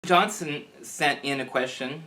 Johnson sent in a question.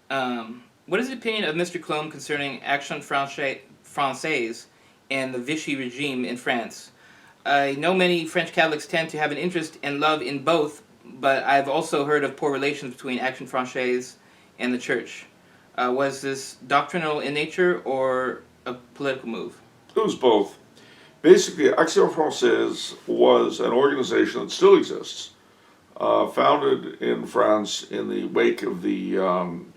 What is the opinion of Mr. Coulombe concerning Action Française and the Vichy regime in France? I know many French Catholics tend to have an interest and love in both, but I've also heard of poor relations between Action Française and the Church. Was this doctrinal in nature or a political move? It was both. Basically, Action Française was an organization that still exists, founded in France in the wake of the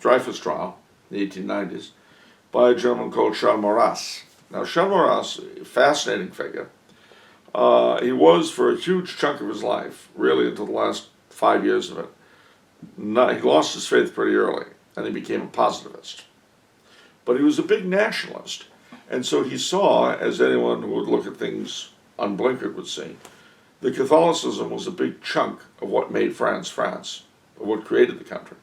Dreyfus trial in the 1890s by a gentleman called Charles Maurras. Now, Charles Maurras, a fascinating figure. He was, for a huge chunk of his life, really until the last 5 years of it, he lost his faith pretty early, and he became a positivist. But he was a big nationalist, and so he saw, as anyone who would look at things unblinkered would see, that Catholicism was a big chunk of what made France France, of what created the country.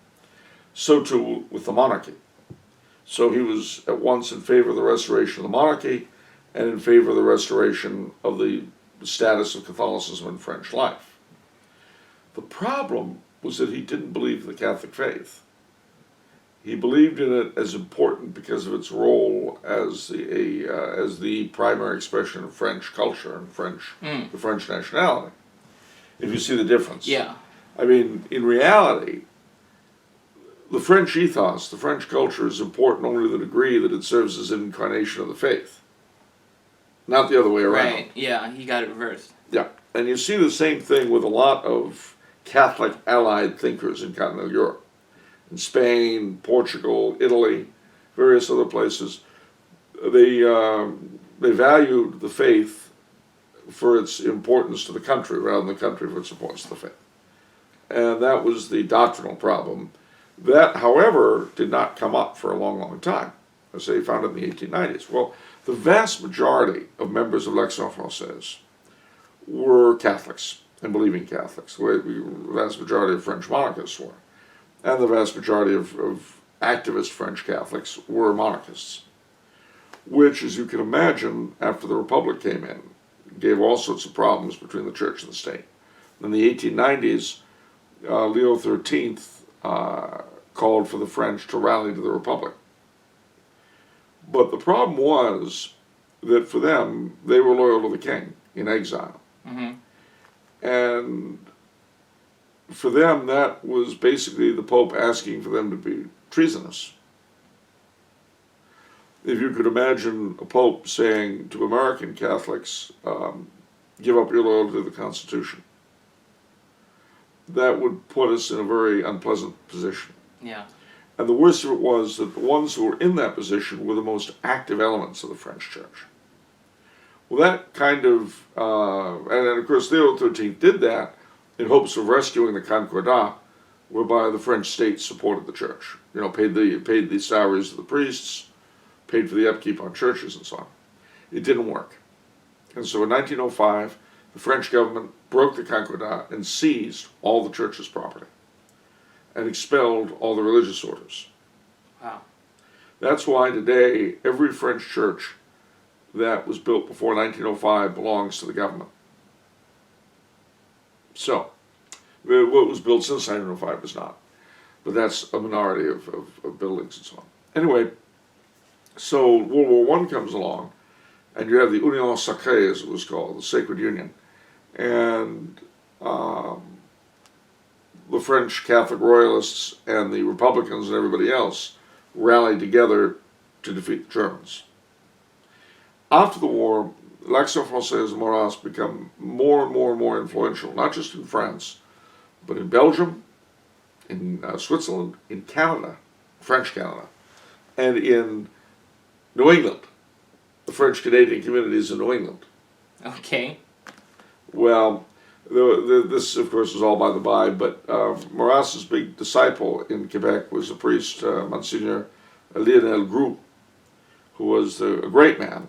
So too with the monarchy. So he was at once in favor of the restoration of the monarchy and in favor of the restoration of the status of Catholicism in French life. The problem was that he didn't believe in the Catholic faith. He believed in it as important because of its role as the primary expression of French culture and the French nationality. If you see the difference. Yeah. I mean, in reality, the French ethos, the French culture is important only to the degree that it serves as an incarnation of the faith. Not the other way around. Right, yeah, he got it reversed. Yeah, and you see the same thing with a lot of Catholic allied thinkers in continental Europe. In Spain, Portugal, Italy, various other places, they valued the faith for its importance to the country rather than the country for its importance to the faith. And that was the doctrinal problem. That, however, did not come up for a long, long time. As they found in the 1890s. Well, the vast majority of members of Action Française were Catholics and believing Catholics, the way the vast majority of French monarchists were. And the vast majority of activist French Catholics were monarchists, which, as you can imagine, after the Republic came in, gave all sorts of problems between the church and the state. In the 1890s, Leo XIII called for the French to rally to the Republic. But the problem was that for them, they were loyal to the king in exile. Mm-hmm. And for them, that was basically the Pope asking for them to be treasonous. If you could imagine a Pope saying to American Catholics, give up your loyalty to the Constitution, that would put us in a very unpleasant position. Yeah. And the worst of it was that the ones who were in that position were the most active elements of the French church. Well, that kind of, and of course Leo XIII did that in hopes of rescuing the Concordat, whereby the French state supported the church. You know, paid the salaries of the priests, paid for the upkeep on churches and so on. It didn't work. And so in 1905, the French government broke the Concordat and seized all the church's property and expelled all the religious orders. Wow. That's why today every French church that was built before 1905 belongs to the government. So, what was built since 1905 is not. But that's a minority of buildings and so on. Anyway, so World War I comes along, and you have the Union Sacrée, as it was called, the Sacred Union. And the French Catholic Royalists and the Republicans and everybody else rallied together to defeat the Germans. After the war, l'Action Française and Maurras become more and more and more influential, not just in France, but in Belgium, in Switzerland, in Canada, French Canada, and in New England, the French-Canadian communities in New England. Okay. Well, this, of course, was all by the by, but Maurras's big disciple in Quebec was a priest, Monsignor Lionel Groux, who was a great man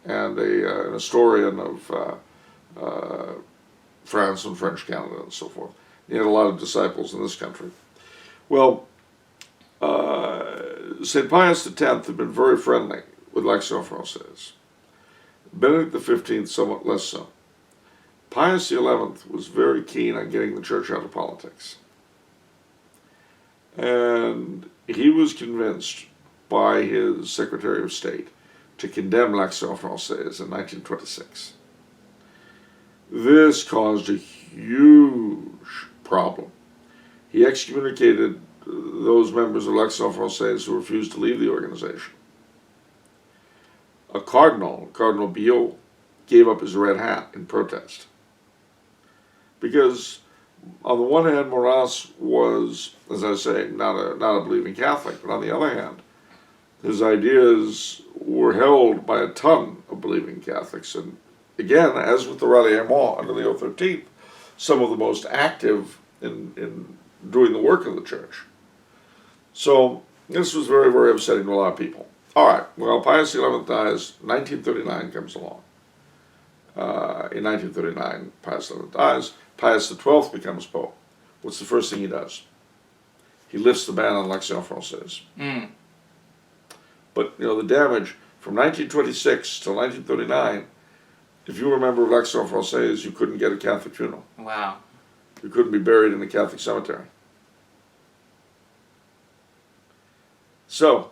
and an historian of France and French Canada and so forth. He had a lot of disciples in this country. Well, St. Pius X had been very friendly with l'Action Française. Benedict XV somewhat less so. Pius XI was very keen on getting the church out of politics. And he was convinced by his Secretary of State to condemn l'Action Française in 1926. This caused a huge problem. He excommunicated those members of l'Action Française who refused to leave the organization. A cardinal, Cardinal Biot, gave up his red hat in protest. Because on the one hand, Maurras was, as I say, not a believing Catholic, but on the other hand, his ideas were held by a ton of believing Catholics. And again, as with the Ralliement under Leo XIII, some of the most active in doing the work of the church. So this was very, very upsetting to a lot of people. All right, well, Pius XI dies, 1939 comes along. In 1939, Pius XI dies. Pius XII becomes Pope. What's the first thing he does? He lifts the ban on l'Action Française. But, you know, the damage from 1926 to 1939, if you were a member of l'Action Française, you couldn't get a Catholic funeral. Wow. You couldn't be buried in a Catholic cemetery. So,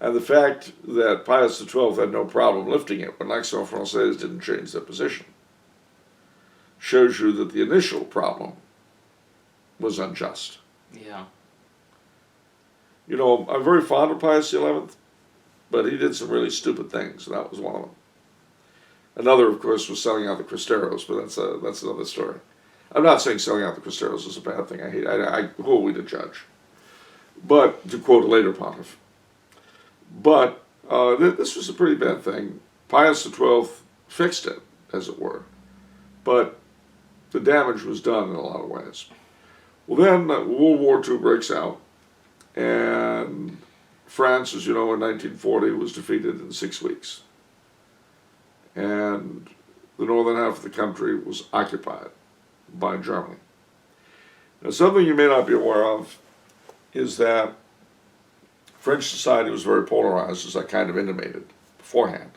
and the fact that Pius XII had no problem lifting it when l'Action Française didn't change their position shows you that the initial problem was unjust. Yeah. You know, I'm very fond of Pius XI, but he did some really stupid things, and that was one of them. Another, of course, was selling out the Cristeros, but that's another story. I'm not saying selling out the Cristeros is a bad thing. Who are we to judge? But, to quote a later pontiff. But this was a pretty bad thing. Pius XII fixed it, as it were. But the damage was done in a lot of ways. Well, then World War II breaks out, and France, as you know, in 1940 was defeated in 6 weeks. And the northern half of the country was occupied by Germany. Now, something you may not be aware of is that French society was very polarized, as I kind of intimated beforehand.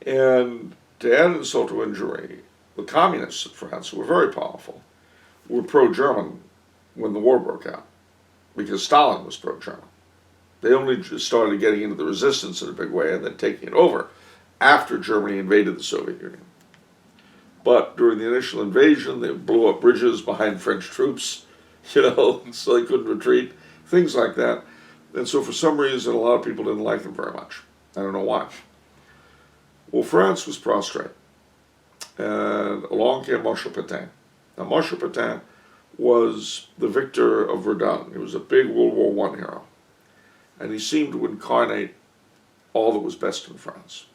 And to add insult to injury, the communists of France, who were very powerful, were pro-German when the war broke out, because Stalin was pro-German. They only just started getting into the resistance in a big way and then taking it over after Germany invaded the Soviet Union. But during the initial invasion, they blew up bridges behind French troops, you know, so they couldn't retreat, things like that. And so for some reason, a lot of people didn't like them very much. I don't know why. Well, France was prostrate. And along came Marshal Pétain. Now, Marshal Pétain was the victor of Verdun. He was a big World War I hero. And he seemed to incarnate all that was best in France.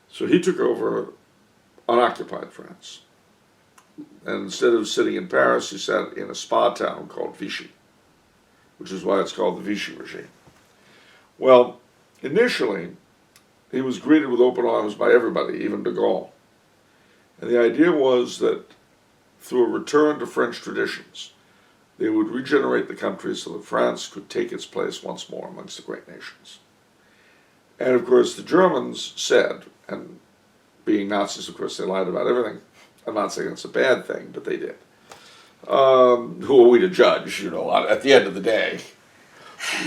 So he took over unoccupied France. And instead of sitting in Paris, he sat in a spa town called Vichy, which is why it's called the Vichy regime. Well, initially, he was greeted with open arms by everybody, even de Gaulle. And the idea was that through a return to French traditions, they would regenerate the country so that France could take its place once more amongst the great nations. And of course, the Germans said, and being Nazis, of course, they lied about everything. I'm not saying it's a bad thing, but they did. Who are we to judge, you know, at the end of the day?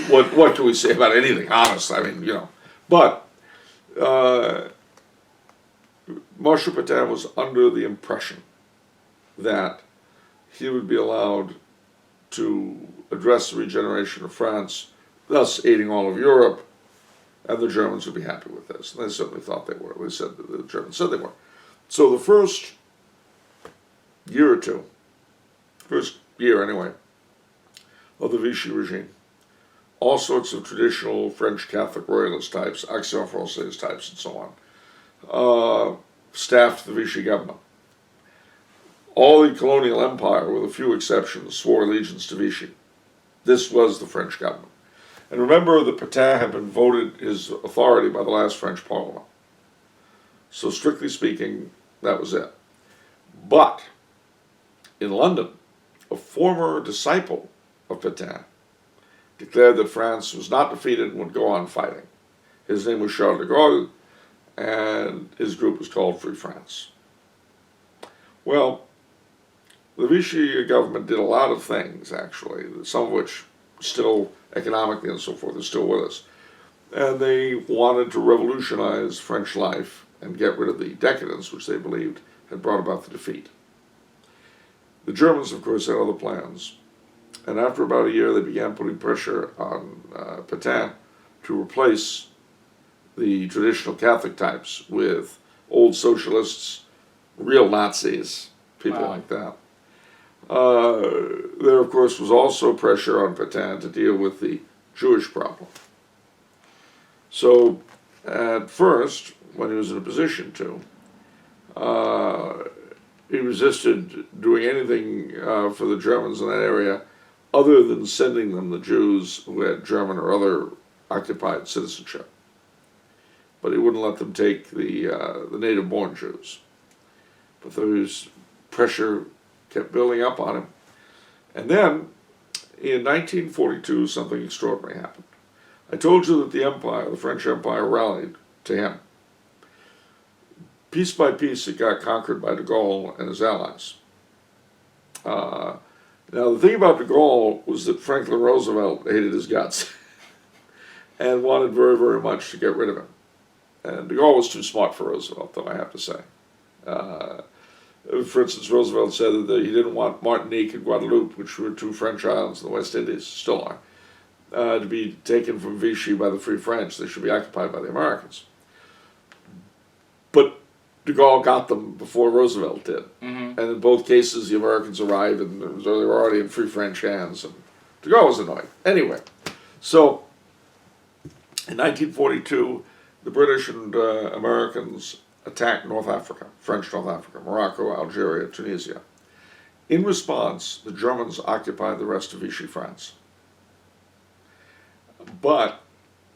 What can we say about anything, honestly? I mean, you know. But Marshal Pétain was under the impression that he would be allowed to address the regeneration of France, thus aiding all of Europe, and the Germans would be happy with this. And they certainly thought they were. They said the Germans said they were. So the first year or two, first year anyway, of the Vichy regime, all sorts of traditional French Catholic royalist types, Action Française types, and so on, staffed the Vichy government. All the colonial empire, with a few exceptions, swore allegiance to Vichy. This was the French government. And remember that Pétain had been voted his authority by the last French parliament. So strictly speaking, that was it. But in London, a former disciple of Pétain declared that France was not defeated and would go on fighting. His name was Charles de Gaulle, and his group was called Free France. Well, the Vichy government did a lot of things, actually, some of which still economically and so forth are still with us. And they wanted to revolutionize French life and get rid of the decadence which they believed had brought about the defeat. The Germans, of course, had other plans. And after about a year, they began putting pressure on Pétain to replace the traditional Catholic types with old socialists, real Nazis, people Wow. like that. There, of course, was also pressure on Pétain to deal with the Jewish problem. So, at first, when he was in a position to, he resisted doing anything for the Germans in that area other than sending them the Jews who had German or other occupied citizenship. But he wouldn't let them take the native-born Jews. But those pressure kept building up on him. And then, in 1942, something extraordinary happened. I told you that the Empire, the French Empire, rallied to him. Piece by piece, it got conquered by de Gaulle and his allies. Now, the thing about de Gaulle was that Franklin Roosevelt hated his guts and wanted very, very much to get rid of him. And de Gaulle was too smart for Roosevelt, though, I have to say. For instance, Roosevelt said that he didn't want Martinique and Guadeloupe, which were two French islands in the West Indies, still are, to be taken from Vichy by the Free French. They should be occupied by the Americans. But de Gaulle got them before Roosevelt did. Mm-hmm. And in both cases, the Americans arrived and they were already in Free French hands. And de Gaulle was annoyed. Anyway, so in 1942, the British and Americans attacked North Africa, French North Africa, Morocco, Algeria, Tunisia. In response, the Germans occupied the rest of Vichy France. But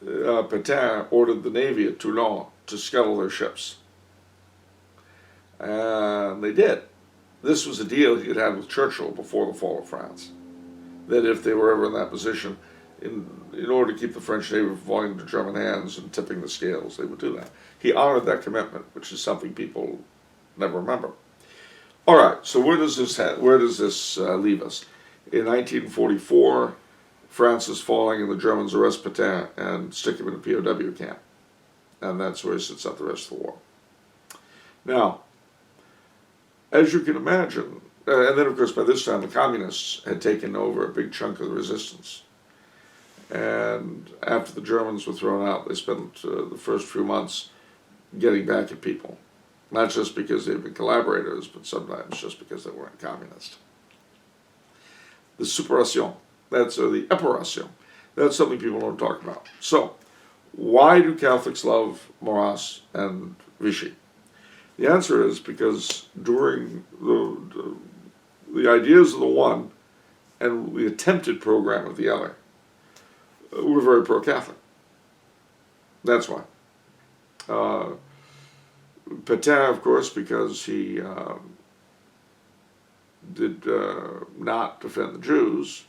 Pétain ordered the Navy at Toulon to scuttle their ships. And they did. This was a deal he had had with Churchill before the fall of France. That if they were ever in that position, in order to keep the French Navy from falling into German hands and tipping the scales, they would do that. He honored that commitment, which is something people never remember. All right, so where does this leave us? In 1944, France is falling, and the Germans arrest Pétain and stick him in a POW camp, and that's where he sits out the rest of the war. Now, as you can imagine, and then of course by this time the communists had taken over a big chunk of the resistance. And after the Germans were thrown out, they spent the first few months getting back at people. Not just because they'd been collaborators, but sometimes just because they weren't communist. The suppression, the épuration, that's something people don't talk about. So, why do Catholics love Maurras and Vichy? The answer is because during the ideas of the one and the attempted program of the other, we're very pro-Catholic. That's why. Pétain, of course, because he did not defend the Jews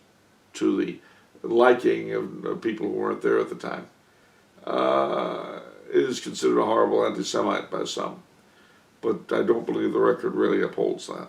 to the liking of people who weren't there at the time, is considered a horrible anti-Semite by some. But I don't believe the record really upholds that.